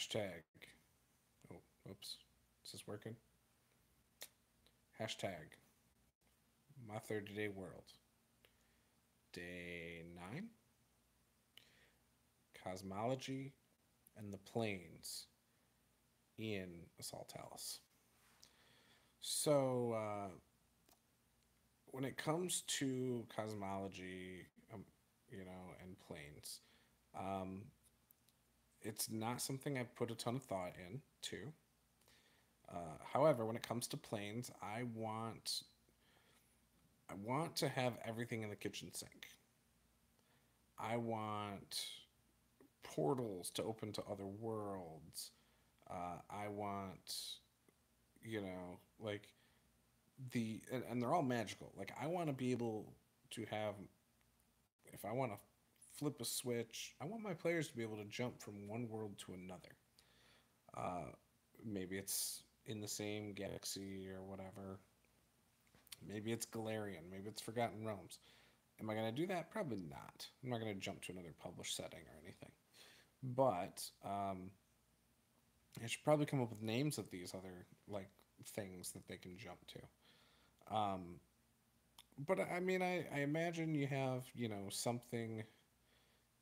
Hashtag. Oh, oops. Is this working? Hashtag my 30-day world. Day 9. Cosmology and the planes in Assault Alice. So, when it comes to cosmology, and planes, um, it's not something I've put a ton of thought into. However, when it comes to planes, I want to have everything in the kitchen sink. I want portals to open to other worlds. I want, like and they're all magical. Like I want to be able to have, if I want to flip a switch, I want my players to be able to jump from one world to another. Uh, Maybe it's in the same galaxy or whatever. Maybe it's Galarian. Maybe it's Forgotten Realms. Am I going to do that? Probably not. I'm not going to jump to another published setting or anything. But I should probably come up with names of these other like things that they can jump to. But I mean, I imagine you have something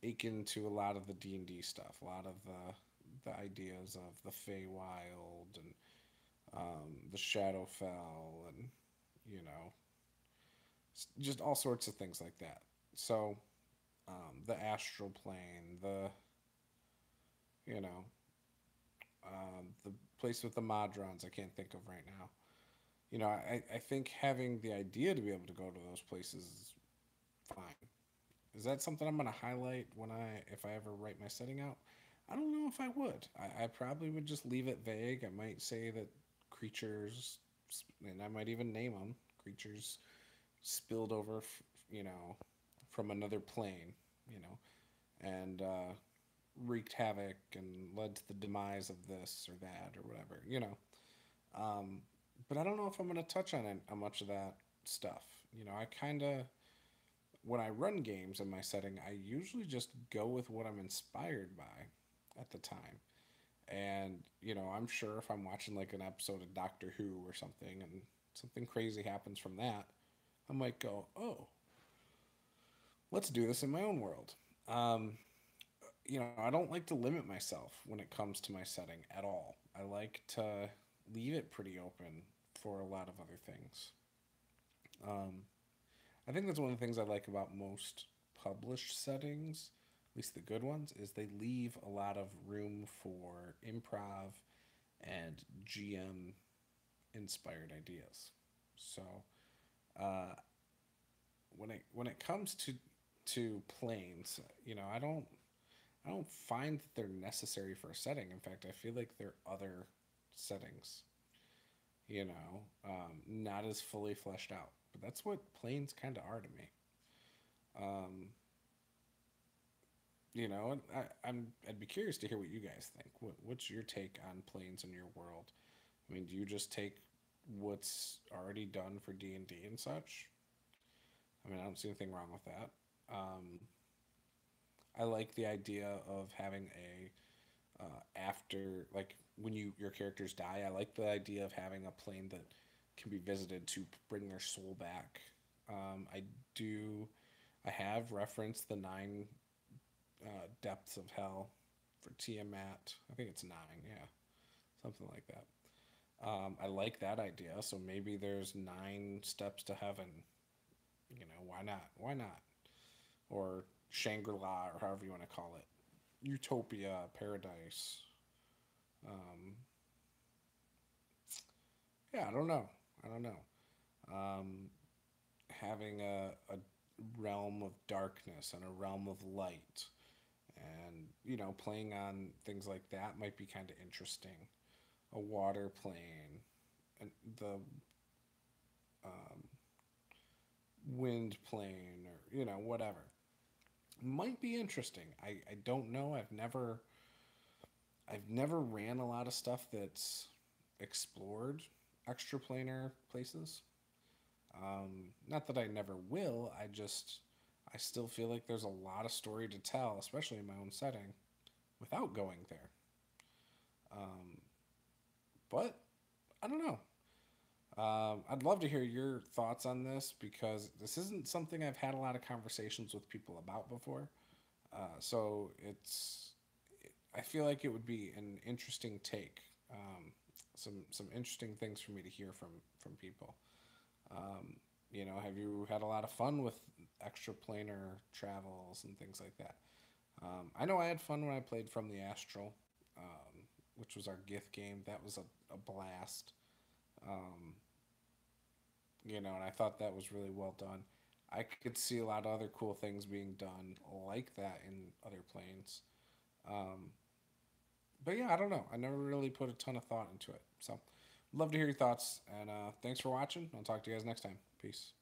akin to a lot of the D&D stuff, a lot of the ideas of the Feywild and the Shadowfell, and you know just all sorts of things like that. So the astral plane, you know the place with the Modrons, I can't think of right now. I think having the idea to be able to go to those places is fine. Is that something I'm going to highlight if I ever write my setting out? I don't know if I would. I probably would just leave it vague. I might say that creatures, and I might even name them creatures spilled over, from another plane, you know, and wreaked havoc and led to the demise of this or that or whatever, Um, but I don't know if I'm going to touch on much of that stuff. I kind of, when I run games in my setting, I usually just go with what I'm inspired by at the time. And, I'm sure if I'm watching like an episode of Doctor Who or something and something crazy happens from that, I might go, oh, let's do this in my own world. Um, I don't like to limit myself when it comes to my setting at all. I like to leave it pretty open for a lot of other things. Um, I think that's one of the things I like about most published settings, at least the good ones, is they leave a lot of room for improv and GM inspired ideas. So uh, when it comes to planes, I don't find that they're necessary for a setting. In fact, I feel like they're other settings, not as fully fleshed out. But that's what planes kind of are to me. Um, and I'd be curious to hear what you guys think. What's your take on planes in your world? I mean, do you just take what's already done for D&D and such? I mean, I don't see anything wrong with that. Um, I like the idea of having after, like, when your characters die. I like the idea of having a plane that can be visited to bring their soul back. I do. I have referenced the nine depths of hell for Tiamat. I think it's nine, yeah, something like that. I like that idea. So maybe there's nine steps to heaven. Why not? Why not? Or Shangri La, or however you want to call it. Utopia, paradise. Um, yeah, I don't know. I don't know. Um, Having a realm of darkness and a realm of light, and playing on things like that might be kind of interesting. A water plane, and the um, wind plane, or whatever, might be interesting. I don't know. I've never ran a lot of stuff that's explored extraplanar places. Not that I never will. I still feel like there's a lot of story to tell, especially in my own setting, without going there. Um, but I don't know. I'd love to hear your thoughts on this because this isn't something I've had a lot of conversations with people about before. So I feel like it would be an interesting take. Some interesting things for me to hear from people. Um, have you had a lot of fun with extra planar travels and things like that? I know I had fun when I played From the Astral, which was our gift game. That was a blast. Um, and I thought that was really well done. I could see a lot of other cool things being done like that in other planes. Um, but yeah, I don't know. I never really put a ton of thought into it. So, love to hear your thoughts. And thanks for watching. I'll talk to you guys next time. Peace.